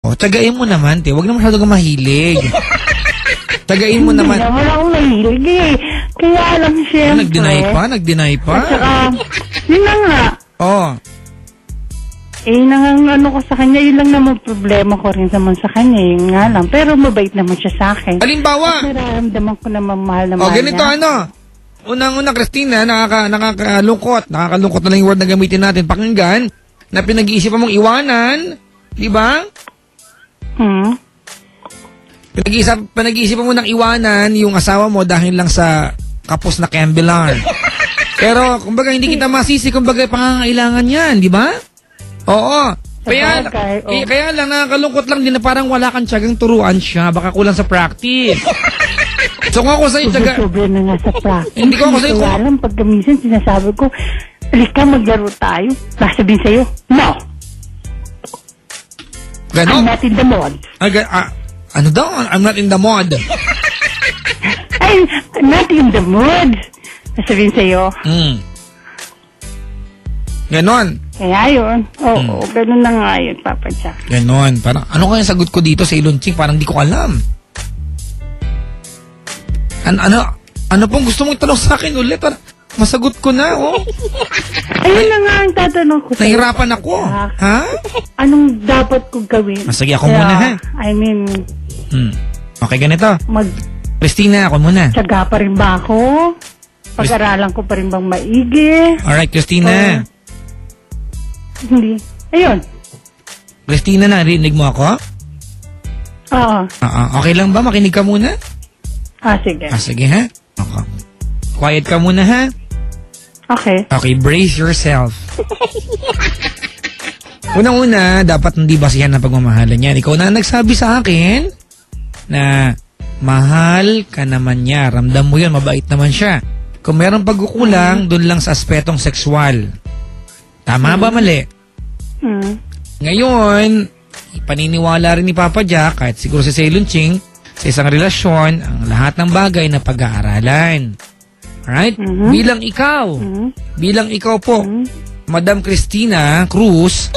O, tsagain mo naman, te. Huwag na masyado kang mahilig. Tsagain mo naman. Hindi naman ako mahilig eh. Kaya lang siyempre. Nag-deny pa? At saka, yun na nga. Oo. Ano ko sa kanya, yun lang naman problema ko rin naman sa kanya, yun nga lang. Pero mabait naman siya sa akin. Halimbawa. Nararamdaman ko naman mahal na mahal ganito niya. Unang-una, Christina, nakakalungkot. Nakakalungkot na lang yung word na gamitin natin. Pakinggan, na pinag-iisipan mong iwanan, di ba? Pinag-iisipan mo ng iwanan yung asawa mo dahil lang sa kapos na Cambelar. Pero, kumbaga, hindi kita masisi, kumbaga, pangangailangan yan, di ba? Oo. Kaya lang, nakakalungkot lang din na parang wala kang tiyagang turuan siya. Baka kulang sa practice. So, kung ako sa'yo, Sobrang na nga sa practice. Hindi ko ako sa'yo. Kaya alam, pag gamisan, sinasabi ko, halika, maglaro tayo. Sasabihin sa'yo, no. Ganon? I'm not in the mood. Ano daw? I'm not in the mood. I'm not in the mood. Sasabihin sa'yo. Ganon. Kaya yun. Oo, ganun na nga yun, Papa Jack. Ganon. Parang, ano kaya sagot ko dito sa Ilonching? Parang di ko alam. Ano pong gusto mong tanong sa akin ulit? Parang, masagot ko na, oh. Ayun na nga ang tatanong ko. Nahirapan ako. Ha? Anong dapat kong gawin? Sige, ako muna, ha? I mean, Okay, ganito. Christina, ako muna. Tiyaga pa rin ba ako? Pag-aralan ko pa rin bang maigi? Alright, Christina. Hindi. Ayun. Christina, narinig mo ako? Oo. Okay lang ba? Makinig ka muna? Sige. Sige, ha? Okay. Quiet ka muna, ha? Okay. Okay, brace yourself. Unang-una, dapat hindi basihan ng pagmamahalan yan. Ikaw na nagsabi sa akin na mahal ka naman niya. Ramdam mo yun, mabait naman siya. Kung mayroong pagkukulang, doon lang sa aspetong sexual. Tama ba, mali? Ngayon, paniniwala rin ni Papa Jack, kahit siguro si Lunching, sa isang relasyon, ang lahat ng bagay na pag-aaralan. Alright? Bilang ikaw po, Madam Christina Cruz,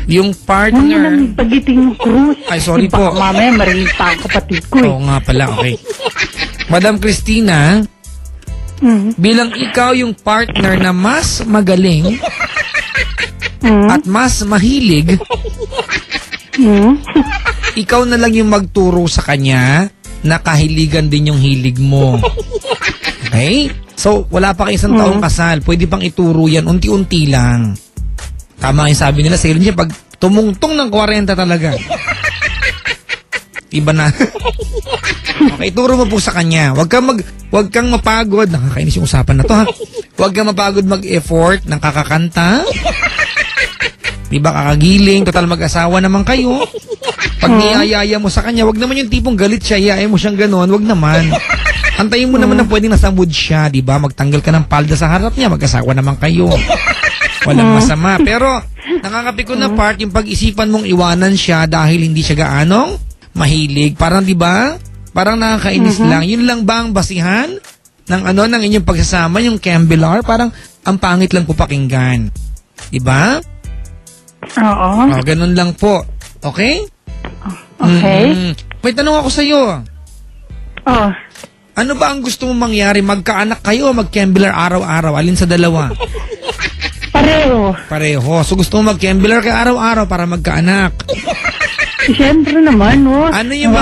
yung partner... Ano pagiting Cruz? Ay, sorry po. Mamaya marinig pa ang kapatid ko. Oo nga pala, okay. Madam Christina, bilang ikaw yung partner na mas magaling at mas mahilig, ikaw na lang yung magturo sa kanya na kahiligan din yung hilig mo. Okay? So, wala pa kayo isang taong kasal. Pwede pang ituro yan, unti-unti lang. Tama yung sabi nila, sa'yo niya, pag tumungtong ng 40 talaga. Iba na. Okay, ituro mo po sa kanya. Huwag kang mapagod. Nakakainis yung usapan na to, ha? Huwag kang mapagod mag-effort ng kakakanta. Diba, kakagiling. Total mag-asawa naman kayo. Pag niyayaya mo sa kanya, wag naman yung tipong galit siya, iyaya mo siyang gano'n. Wag naman. Antayin mo naman na pwedeng nasa mood siya, diba? Magtanggal ka ng palda sa harap niya, mag-asawa naman kayo. Walang masama. Pero, nakakapikon na part yung pag-isipan mong iwanan siya dahil hindi siya gaanong mahilig. Parang, diba? Parang nakakainis lang. Yun lang ba ang basihan ng ng inyong pagsasama, yung Cambelar? Parang, ang pangit lang po pakinggan. Diba? Oo. Ganun lang po. Okay? Okay. May tanong ako sa'yo. Ano ba ang gusto mong mangyari? Magkaanak kayo o mag-Cambelar araw-araw? Alin sa dalawa? Pareho. So gusto mo mag-Cambelar kay araw-araw para magkaanak? Siyempre naman, no? Ano yung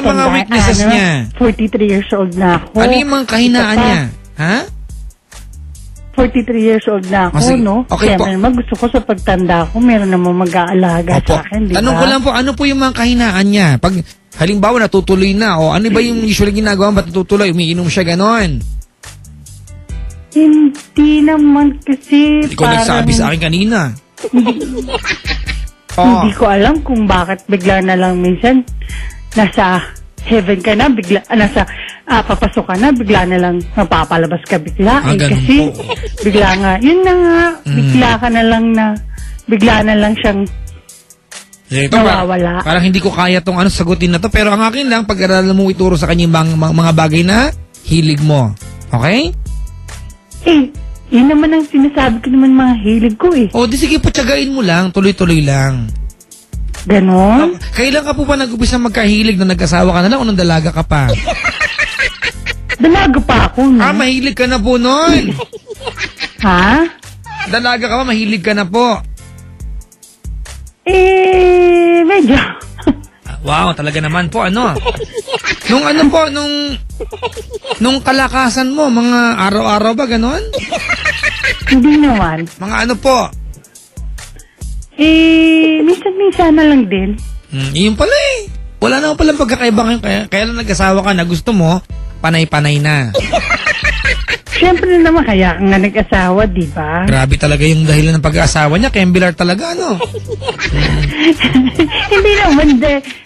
mga weaknesses niya? 43 years old na ako. Ano yung mga kahinaan niya? Ha? 43 years old na ako, no? Okay, Siyempre naman, gusto ko sa pagtanda ko, meron namang mag-aalaga sa akin, di ba? Tanong ko lang po, ano po yung mga kahinaan niya? Pag halimbawa natutuloy na, o ano ba yung usually ginagawa, ba't natutuloy? Umiinom siya ganon? Hindi naman kasi Hindi ko nagsabi sa akin kanina. Hindi ko alam kung bakit bigla na lang minsan nasa heaven ka na, bigla, papasok ka na, bigla na lang mapapalabas ka bigla. Kasi, bigla nga, yun na nga, bigla na lang siyang nawawala. Parang hindi ko kaya tong sagutin na to, pero ang akin lang, pag-aralan mo ituro sa kanya mga bagay na hilig mo. Okay? Yun naman ang sinasabi ko naman mga hilig ko eh. Di sige, patsagain mo lang, tuloy-tuloy lang. Ganon? Kailan ka po ba nag-umpisa magkahilig na nag-asawa ka na lang o nung dalaga ka pa? Dalaga pa ako, no? Mahilig ka na po nun. Ha? Dalaga ka pa, mahilig ka na po. Medyo. Wow, talaga naman po, ano? Nung kalakasan mo, mga araw-araw ba, ganon? Hindi naman. Mga ano po? Minsan-minsan na lang din. Yun pala eh. Wala naman palang pagkakaiba ngayon. Kaya lang nag-asawa ka na gusto mo, panay-panay na. Siyempre naman, kaya ka nga nag-asawa, di ba? Grabe talaga yung dahilan ng pag-asawa niya. Kembilar talaga, ano? Hindi naman,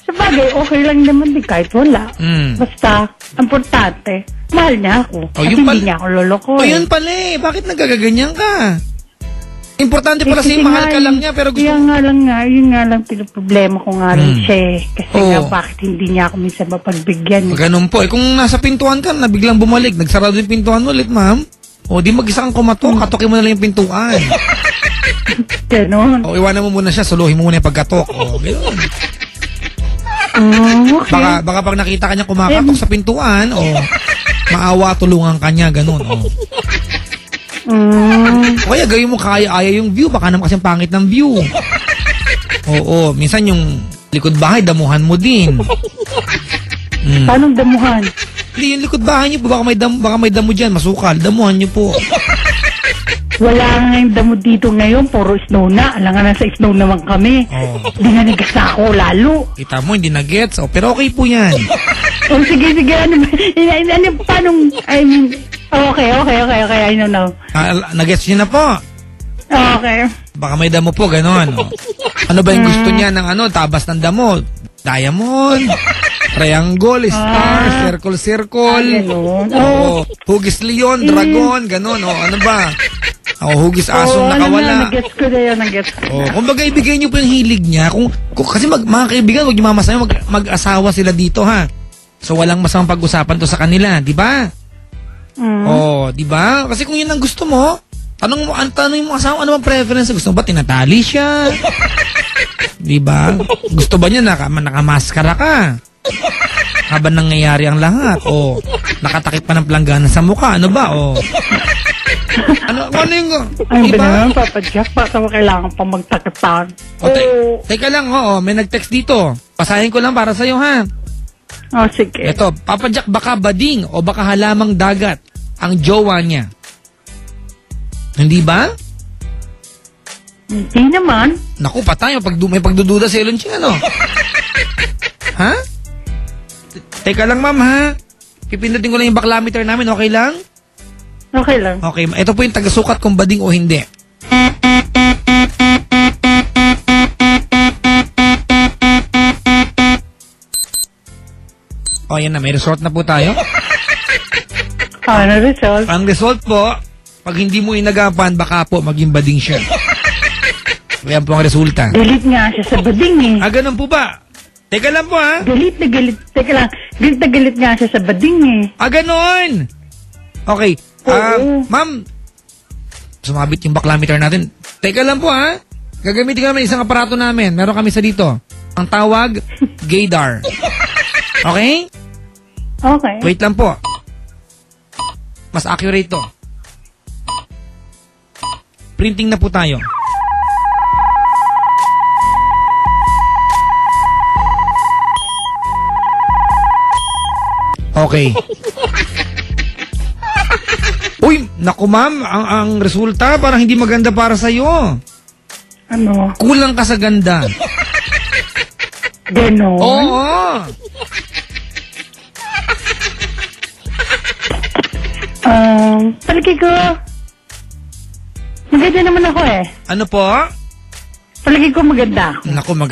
sabagay, okay lang naman din kahit wala. Basta, importante, mahal niya ako. At hindi niya ako lolokoy. Yun pala eh. Bakit nagagaganyan ka? Importante pala sa'yo, mahal ka lang niya, pero gusto... Yun nga lang, pinoproblema ko nga rin siya eh. Kasi nga, bakit hindi niya ako minsan mapagbigyan? Ganun po. Kung nasa pintuan ka, na biglang bumalik, nagsarado yung pintuan ulit, ma'am. Di mag-isa kang kumatok, katokin mo na lang yung pintuan. Ganon. Iwanan mo muna siya, suluhin mo muna yung pagkatok. Ganon. Okay. Baka pag nakita ka niya kumakatok sa pintuan, maawa, tulungan ka niya, ganon. O kaya gawin mo kaya-aya yung view, baka naman kasing pangit ng view. Minsan yung likod bahay, damuhan mo din. Paano damuhan? Hindi, yung likod bahay niyo po, baka may damo dyan, masukal, damuhan niyo po. Wala nga yung damo dito ngayon, puro snow na. Alam nga, nasa snow naman kami. Hindi nga nagkasa ako lalo. Kita mo, hindi na-gets. Pero okay po yan. Sige, paano, okay, I don't know. Nag-gets niyo na po. Okay. Baka may damo po, ganon. Ano ba yung gusto niya ng tabas ng damo? Diamond, triangle, star, circle. Hugis leon, dragon, ganon. Ano ba? Hugis asong nakawala. Nag-gets ko na yun, nag-gets ko. Kumbaga ibigay niyo po yung hilig niya. Kasi mga kaibigan, huwag niyo mamasayo, mag-asawa sila dito, ha? So walang masamang pag-usapan to sa kanila, di ba? Di ba? Kasi kung yun ang gusto mo, tanong mo asawa, ano bang preference? Gusto mo ba tinatali siya? Di ba? Gusto ba niya nakamaskara ka? Habang nangyayari ang lahat? Nakatakip pa ng planggana sa mukha? Ano ba? Ano yung... Ay, ba naman, Papa Jack? Baka kailangan pa magtakipan. Teka lang, may nag-text dito. Pasahin ko lang para sa'yo, ha? Sige. Ito, Papa Jack, baka bading o baka halamang dagat ang jowa niya. Hindi ba? Hindi naman. Naku, patay. May pagdududa sa ilon siya, ano? Ha? Teka lang, ma'am, ha? Pipindutin ko lang yung baklameter namin. Okay lang? Okay lang. Okay. Ito po yung tagasukat kung bading o hindi. Yan na. May result na po tayo. Ano result? Ang result po, pag hindi mo inagapan, baka po maging bading siya. Ayan po ang resulta. Galit nga siya sa bading eh. Ganun po ba? Teka lang po, ha? Galit na galit. Teka lang. Galit na galit nga siya sa bading eh. Ganun! Okay. Ma'am, sumabit yung baklameter natin. Teka lang po, ha? Gagamitin ka naman isang aparato namin. Meron kami sa dito. Ang tawag, gaydar. Okay? Okay. Wait lang po. Mas accurate to. Printing na po tayo. Okay. Uy, naku ma'am, ang resulta parang hindi maganda para sa'yo. Ano? Kulang ka sa ganda. Ganon? Oo. Palagi ko, maganda naman ako eh. Ano po? Palagi ko maganda ako. Naku, maganda.